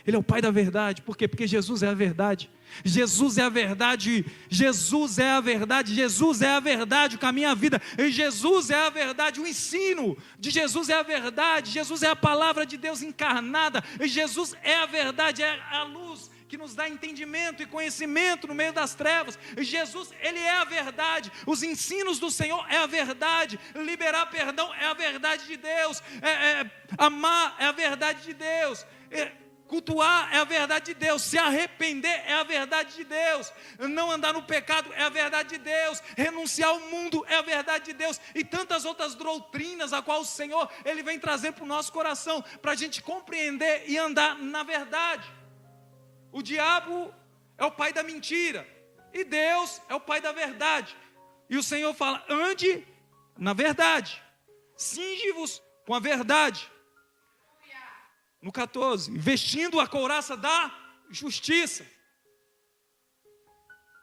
Ele é o Pai da verdade. Por quê? Porque Jesus é a verdade. Jesus é a verdade, Jesus é a verdade, Jesus é a verdade, o caminho, a vida. E Jesus é a verdade, o ensino de Jesus é a verdade. Jesus é a palavra de Deus encarnada. E Jesus é a verdade, é a luz que nos dá entendimento e conhecimento no meio das trevas. E Jesus, Ele é a verdade. Os ensinos do Senhor é a verdade. Liberar perdão é a verdade de Deus. Amar é a verdade de Deus. Cultuar é a verdade de Deus. Se arrepender é a verdade de Deus. Não andar no pecado é a verdade de Deus. Renunciar ao mundo é a verdade de Deus. E tantas outras doutrinas a qual o Senhor Ele vem trazer para o nosso coração, para a gente compreender e andar na verdade. O diabo é o pai da mentira e Deus é o pai da verdade. E o Senhor fala, ande na verdade, cinge-vos com a verdade. No 14, vestindo a couraça da justiça.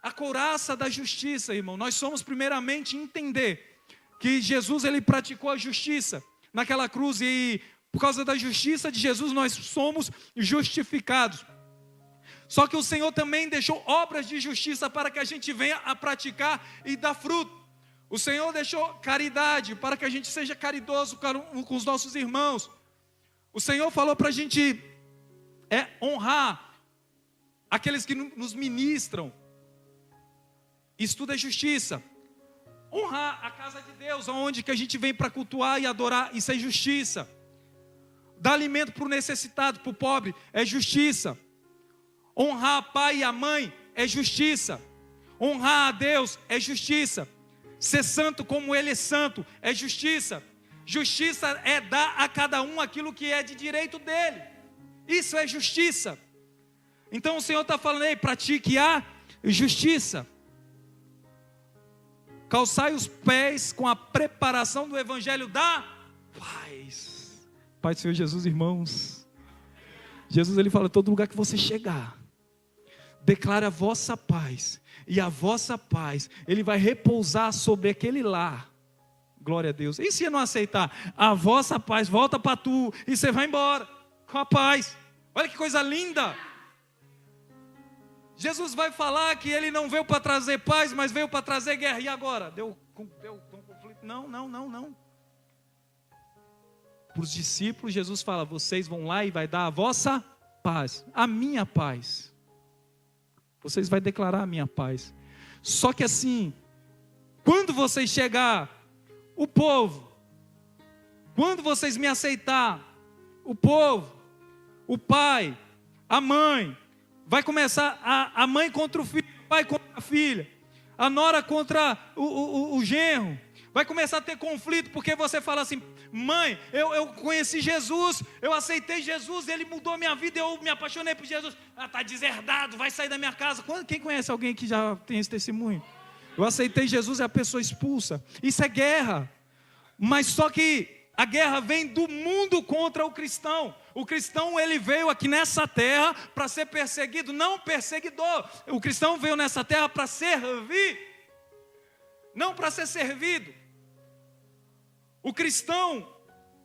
A couraça da justiça, irmão. Nós somos primeiramente entender que Jesus, Ele praticou a justiça naquela cruz. E por causa da justiça de Jesus nós somos justificados. Só que o Senhor também deixou obras de justiça para que a gente venha a praticar e dar fruto. O Senhor deixou caridade para que a gente seja caridoso com os nossos irmãos. O Senhor falou para a gente honrar aqueles que nos ministram. Isso tudo é justiça. Honrar a casa de Deus, onde que a gente vem para cultuar e adorar, isso é justiça. Dar alimento para o necessitado, para o pobre, é justiça. Honrar o pai e a mãe é justiça. Honrar a Deus é justiça. Ser santo como Ele é santo é justiça. Justiça é dar a cada um aquilo que é de direito dele. Isso é justiça. Então o Senhor está falando aí, pratique a justiça. Calçai os pés com a preparação do evangelho da paz. Pai do Senhor Jesus, irmãos. Jesus, Ele fala, todo lugar que você chegar, declara a vossa paz, e a vossa paz, Ele vai repousar sobre aquele lar. Glória a Deus. E se não aceitar? A vossa paz volta para tu, e você vai embora com a paz. Olha que coisa linda. Jesus vai falar que Ele não veio para trazer paz, mas veio para trazer guerra. E agora? Deu deu um conflito. Não. Para os discípulos, Jesus fala: vocês vão lá e vai dar a vossa paz, a minha paz. Vocês vão declarar a minha paz. Só que assim, quando vocês chegar, o povo, quando vocês me aceitar, o povo, o pai, a mãe, vai começar a mãe contra o filho, o pai contra a filha, a nora contra o genro. Vai começar a ter conflito, porque você fala assim: mãe, eu conheci Jesus, eu aceitei Jesus, ele mudou a minha vida, eu me apaixonei por Jesus. Está deserdado, vai sair da minha casa. Quem conhece alguém que já tem esse testemunho? Eu aceitei Jesus e a pessoa expulsa. Isso é guerra. Mas só que a guerra vem do mundo contra o cristão. O cristão, ele veio aqui nessa terra para ser perseguido, não perseguidor. O cristão veio nessa terra para servir, não para ser servido. O cristão,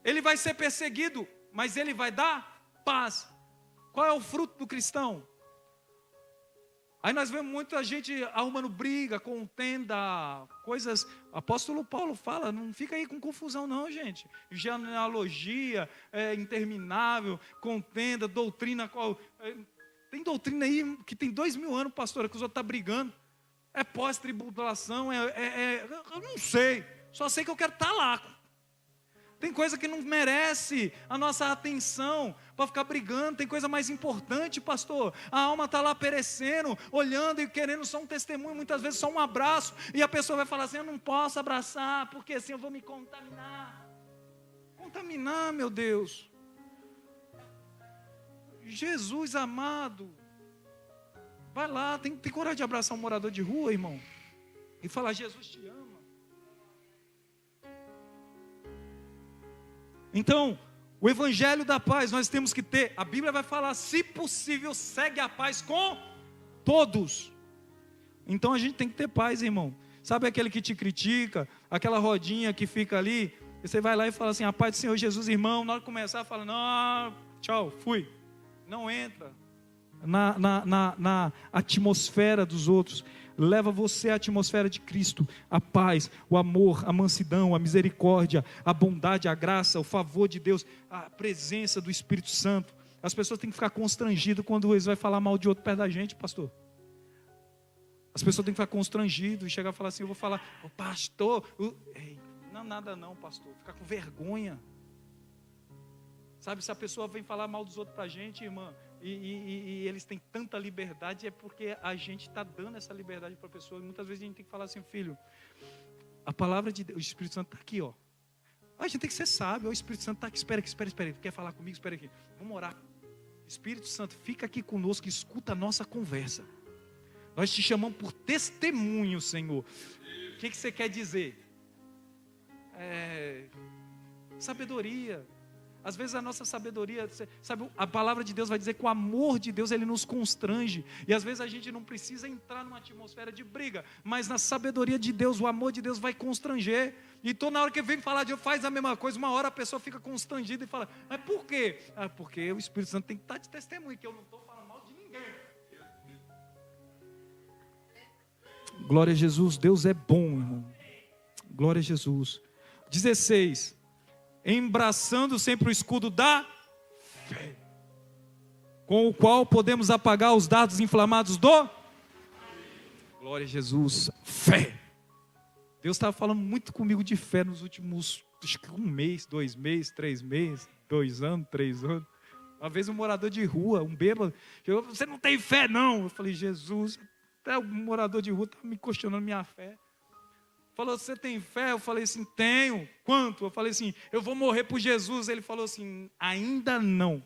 ele vai ser perseguido, mas ele vai dar paz. Qual é o fruto do cristão? Aí nós vemos muita gente arrumando briga, contenda, coisas. O apóstolo Paulo fala: não fica aí com confusão não, gente. Genealogia, interminável, contenda, doutrina. Tem doutrina aí que tem 2000 anos, pastora, que os outros estão brigando. É pós-tribulação, eu não sei. Só sei que eu quero estar lá. Tem coisa que não merece a nossa atenção para ficar brigando. Tem coisa mais importante, pastor. A alma está lá perecendo, olhando e querendo só um testemunho, muitas vezes só um abraço. E a pessoa vai falar assim: eu não posso abraçar, porque assim eu vou me contaminar. Contaminar, meu Deus. Jesus amado. Vai lá, tem coragem de abraçar um morador de rua, irmão? E falar: Jesus te ama. Então, o evangelho da paz nós temos que ter. A Bíblia vai falar: se possível, segue a paz com todos. Então a gente tem que ter paz, irmão. Sabe aquele que te critica, aquela rodinha que fica ali, e você vai lá e fala assim: a paz do Senhor Jesus, irmão. Na hora de começar, fala: não, tchau, fui. Não entra na atmosfera dos outros. Leva você à atmosfera de Cristo, a paz, o amor, a mansidão, a misericórdia, a bondade, a graça, o favor de Deus, a presença do Espírito Santo. As pessoas têm que ficar constrangidas quando eles vão falar mal de outro perto da gente, pastor. As pessoas têm que ficar constrangidas e chegar e falar assim: eu vou falar, pastor, ei, não nada não, pastor, ficar com vergonha. Sabe, se a pessoa vem falar mal dos outros para a gente, irmã, e eles têm tanta liberdade, é porque a gente está dando essa liberdade para a pessoa. E muitas vezes a gente tem que falar assim: filho, a palavra de Deus, o Espírito Santo está aqui, ó. A gente tem que ser sábio. O Espírito Santo está aqui, espera aqui, quer falar comigo? Espera aqui, vamos orar. Espírito Santo, fica aqui conosco, escuta a nossa conversa. Nós te chamamos por testemunho, Senhor. O que você quer dizer? Sabedoria. Às vezes a nossa sabedoria, sabe, a palavra de Deus vai dizer que o amor de Deus, ele nos constrange. E às vezes a gente não precisa entrar numa atmosfera de briga, mas na sabedoria de Deus, o amor de Deus vai constranger. Então na hora que vem falar de Deus, faz a mesma coisa. Uma hora a pessoa fica constrangida e fala: mas por quê? Porque o Espírito Santo tem que estar de testemunho, que eu não estou falando mal de ninguém. Glória a Jesus, Deus é bom, irmão. Glória a Jesus. 16. Embraçando sempre o escudo da fé, com o qual podemos apagar os dardos inflamados do... Glória a Jesus, fé. Deus estava falando muito comigo de fé nos últimos, acho que 1 mês, 2 meses, 3 meses, 2 anos, 3 anos. Uma vez um morador de rua, um bêbado, chegou: você não tem fé não? Eu falei: Jesus, até o morador de rua estava me questionando minha fé. Falou: você tem fé? Eu falei assim: tenho. Quanto? Eu falei assim: eu vou morrer por Jesus. Ele falou assim: ainda não.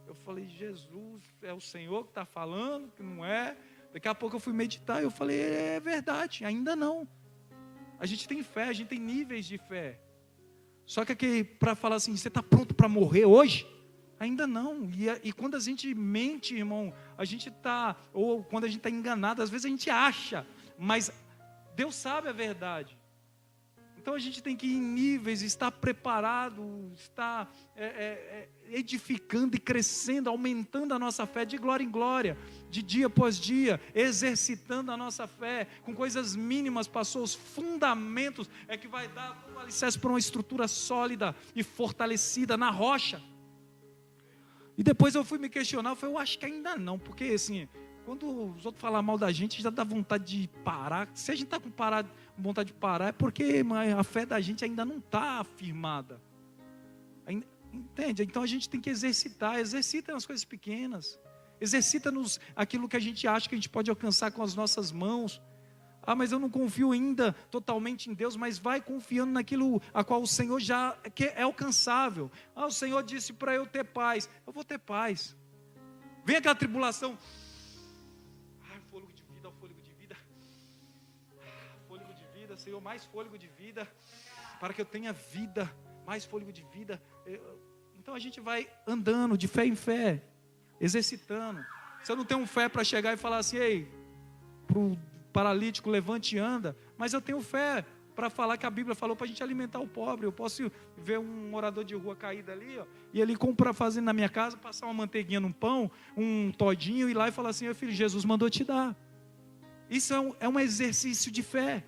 Eu falei: Jesus, é o Senhor que está falando, que não é? Daqui a pouco eu fui meditar e eu falei: é verdade, ainda não. A gente tem fé, a gente tem níveis de fé. Só que aqui, para falar assim: você está pronto para morrer hoje? Ainda não. E quando a gente mente, irmão, a gente está, ou quando a gente está enganado, às vezes a gente acha, mas Deus sabe a verdade. Então a gente tem que ir em níveis, estar preparado, estar edificando e crescendo, aumentando a nossa fé de glória em glória, de dia após dia, exercitando a nossa fé, com coisas mínimas, passou os fundamentos, é que vai dar um alicerce para uma estrutura sólida e fortalecida na rocha. E depois eu fui me questionar, eu acho que ainda não, porque assim, quando os outros falam mal da gente, já dá vontade de parar. Se a gente está com vontade de parar, é porque a fé da gente ainda não está afirmada. Entende? Então a gente tem que exercitar. Exercita nas coisas pequenas. Exercita-nos aquilo que a gente acha que a gente pode alcançar com as nossas mãos. Ah, mas eu não confio ainda totalmente em Deus, mas vai confiando naquilo a qual o Senhor já é alcançável. Ah, o Senhor disse para eu ter paz. Eu vou ter paz. Vem aquela tribulação. Fôlego de vida, fôlego de vida. Fôlego de vida, Senhor, mais fôlego de vida. Para que eu tenha vida, mais fôlego de vida. Então a gente vai andando de fé em fé, exercitando. Se eu não tenho fé para chegar e falar assim, ei, para o paralítico, levante e anda. Mas eu tenho fé para falar que a Bíblia falou para a gente alimentar o pobre. Eu posso ver um morador de rua caído ali, ó, e ele compra fazendo na minha casa, passar uma manteiguinha num pão, um todinho, ir lá e falar assim, meu filho, Jesus mandou te dar. Isso é um exercício de fé.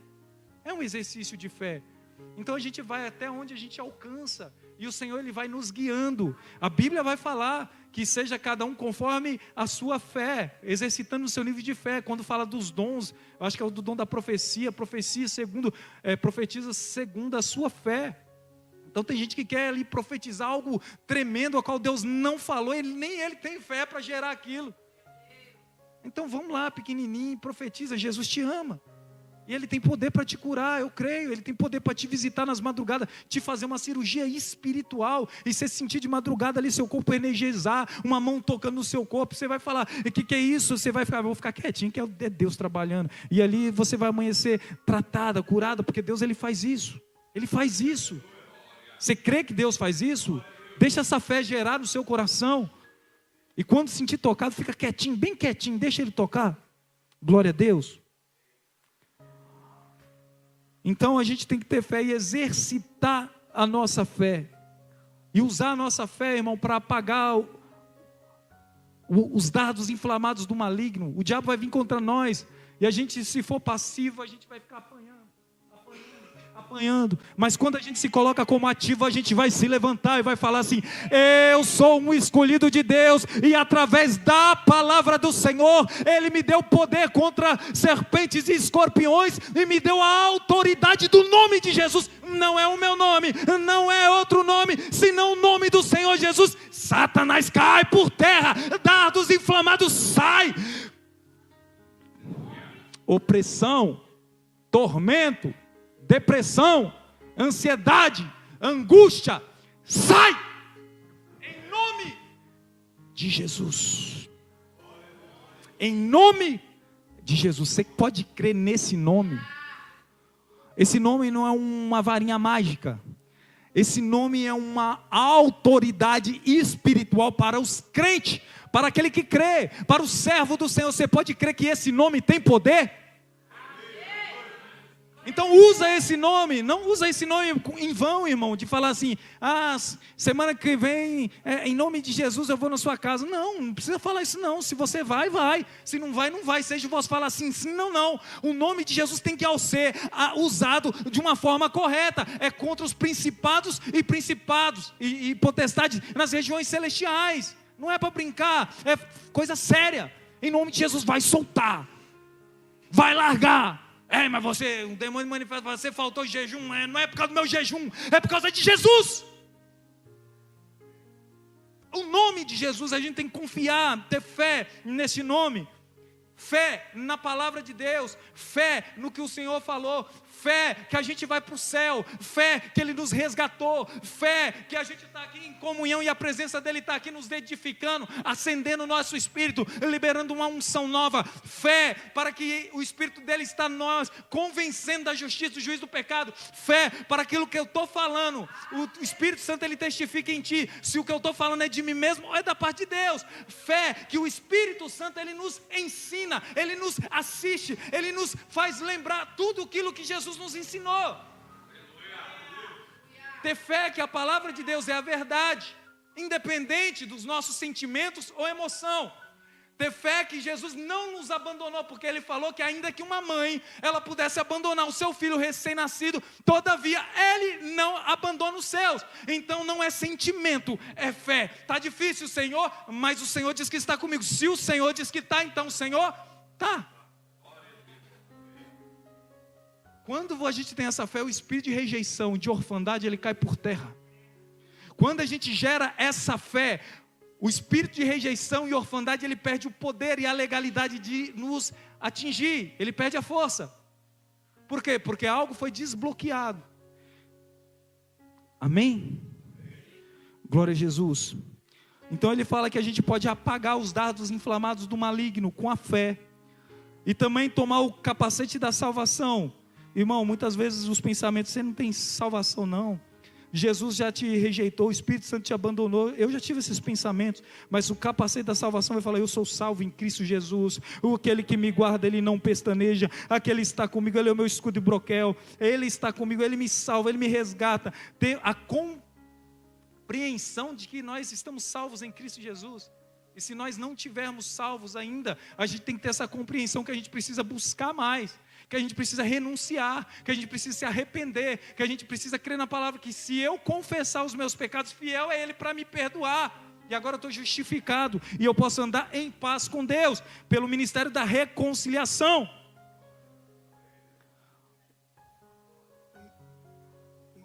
É um exercício de fé. Então a gente vai até onde a gente alcança. E o Senhor, Ele vai nos guiando. A Bíblia vai falar que seja cada um conforme a sua fé, exercitando o seu nível de fé. Quando fala dos dons, eu acho que é o do dom da profecia, profetiza segundo a sua fé. Então tem gente que quer ali profetizar algo tremendo, a qual Deus não falou, nem ele tem fé para gerar aquilo. Então vamos lá, pequenininho, profetiza, Jesus te ama. E Ele tem poder para te curar, eu creio. Ele tem poder para te visitar nas madrugadas, te fazer uma cirurgia espiritual. E você sentir de madrugada ali seu corpo energizar, uma mão tocando no seu corpo. Você vai falar, o que é isso? Você vai ficar, vou ficar quietinho, que é Deus trabalhando. E ali você vai amanhecer tratada, curada, porque Deus, Ele faz isso. Ele faz isso. Você crê que Deus faz isso? Deixa essa fé gerar no seu coração. E quando sentir tocado, fica quietinho, bem quietinho, deixa Ele tocar. Glória a Deus. Então a gente tem que ter fé e exercitar a nossa fé. E usar a nossa fé, irmão, para apagar os dardos inflamados do maligno. O diabo vai vir contra nós. E a gente, se for passivo, a gente vai ficar apanhando. Mas quando a gente se coloca como ativo, a gente vai se levantar e vai falar assim, eu sou um escolhido de Deus, e através da palavra do Senhor, Ele me deu poder contra serpentes e escorpiões, e me deu a autoridade do nome de Jesus. Não é o meu nome, não é outro nome, senão o nome do Senhor Jesus. Satanás cai por terra, dardos inflamados sai. Opressão, tormento, depressão, ansiedade, angústia, sai, em nome de Jesus. Em nome de Jesus. Você pode crer nesse nome. Esse nome não é uma varinha mágica. Esse nome é uma autoridade espiritual para os crentes, para aquele que crê, para o servo do Senhor. Você pode crer que esse nome tem poder? Então usa esse nome, não usa esse nome em vão, irmão, de falar assim, semana que vem, em nome de Jesus eu vou na sua casa. Não precisa falar isso não. Se você vai, vai. Se não vai, não vai. Seja você falar assim, sim, não. O nome de Jesus tem que ser usado de uma forma correta. É contra os principados e potestades nas regiões celestiais. Não é para brincar, é coisa séria. Em nome de Jesus, vai soltar, vai largar. Mas o demônio manifesta, você faltou jejum. Não é por causa do meu jejum, é por causa de Jesus. O nome de Jesus, a gente tem que confiar, ter fé nesse nome. Fé na palavra de Deus, fé no que o Senhor falou, fé que a gente vai para o céu, fé que Ele nos resgatou, fé que a gente está aqui em comunhão e a presença dEle está aqui nos edificando, acendendo o nosso espírito, liberando uma unção nova, fé para que o espírito dEle está em nós, convencendo da justiça, do juízo do pecado, fé para aquilo que eu estou falando, o Espírito Santo Ele testifica em ti, se o que eu estou falando é de mim mesmo ou é da parte de Deus, fé que o Espírito Santo Ele nos ensina, Ele nos assiste, Ele nos faz lembrar tudo aquilo que Jesus nos ensinou. Ter fé que a palavra de Deus é a verdade, independente dos nossos sentimentos ou emoção. Ter fé que Jesus não nos abandonou, porque Ele falou que ainda que uma mãe, ela pudesse abandonar o seu filho recém-nascido, todavia Ele não abandona os seus. Então não é sentimento, é fé. Está difícil, Senhor, mas o Senhor diz que está comigo. Se o Senhor diz que está, então o Senhor está. Quando a gente tem essa fé, o espírito de rejeição, de orfandade, ele cai por terra. Quando a gente gera essa fé, o espírito de rejeição e orfandade, ele perde o poder e a legalidade de nos atingir. Ele perde a força. Por quê? Porque algo foi desbloqueado. Amém? Glória a Jesus. Então ele fala que a gente pode apagar os dardos inflamados do maligno com a fé. E também tomar o capacete da salvação. Irmão, muitas vezes os pensamentos, você não tem salvação não. Jesus já te rejeitou, o Espírito Santo te abandonou. Eu já tive esses pensamentos, mas o capacete da salvação vai falar: eu sou salvo em Cristo Jesus. Aquele que me guarda, ele não pestaneja. Aquele está comigo, ele é o meu escudo e broquel. Ele está comigo, ele me salva, ele me resgata. Ter a compreensão de que nós estamos salvos em Cristo Jesus. E se nós não tivermos salvos ainda, a gente tem que ter essa compreensão que a gente precisa buscar mais, que a gente precisa renunciar, que a gente precisa se arrepender, que a gente precisa crer na palavra, que se eu confessar os meus pecados, fiel é Ele para me perdoar. E agora eu estou justificado, e eu posso andar em paz com Deus, pelo ministério da reconciliação.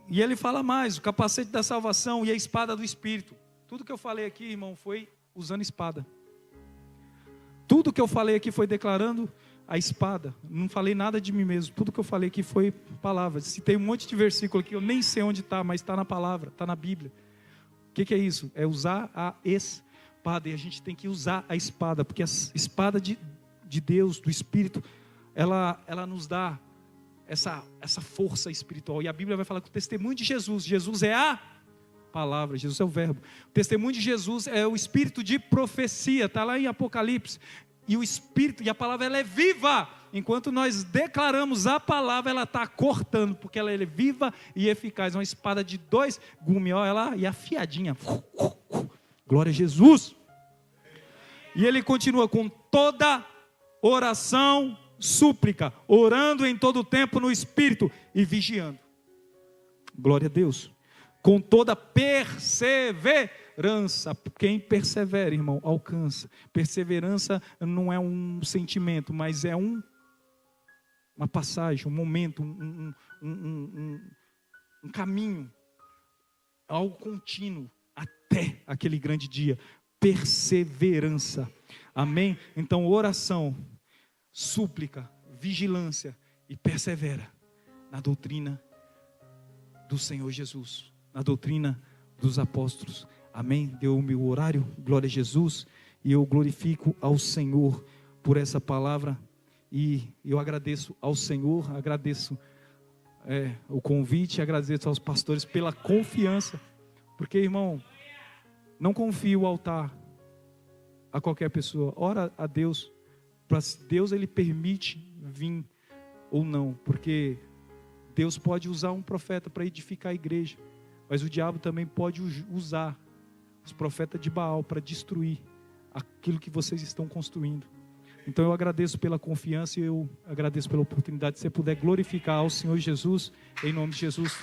E ele fala mais, o capacete da salvação e a espada do Espírito. Tudo que eu falei aqui, irmão, foi usando espada. Tudo que eu falei aqui foi declarando a espada. Não falei nada de mim mesmo. Tudo que eu falei aqui foi palavras. Citei um monte de versículo aqui, eu nem sei onde está, mas está na palavra, está na Bíblia. O que é isso? É usar a espada. E a gente tem que usar a espada, porque a espada de Deus, do Espírito, ela nos dá essa força espiritual. E a Bíblia vai falar que o testemunho de Jesus, Jesus é a palavra, Jesus é o verbo. O testemunho de Jesus é o espírito de profecia, está lá em Apocalipse. E o espírito, e a palavra, ela é viva. Enquanto nós declaramos a palavra, ela está cortando, porque ela é viva e eficaz. Uma espada de 2 gumes, olha lá, e afiadinha. Glória a Jesus. E ele continua com toda oração, súplica, orando em todo o tempo no Espírito e vigiando. Glória a Deus. Com toda perseverança. Quem persevera, irmão, alcança. Perseverança não é um sentimento, mas é uma passagem, um momento, um caminho, algo contínuo, até aquele grande dia. Perseverança. Amém? Então, oração, súplica, vigilância e persevera na doutrina do Senhor Jesus. Na doutrina dos apóstolos. Amém? Deu o meu horário, glória a Jesus, e eu glorifico ao Senhor por essa palavra, e eu agradeço ao Senhor, agradeço o convite, agradeço aos pastores pela confiança, porque, irmão, não confie o altar a qualquer pessoa. Ora a Deus, para Deus ele permite vir ou não, porque Deus pode usar um profeta para edificar a igreja, mas o diabo também pode usar os profetas de Baal para destruir aquilo que vocês estão construindo. Então eu agradeço pela confiança e eu agradeço pela oportunidade. Se você puder glorificar ao Senhor Jesus, em nome de Jesus.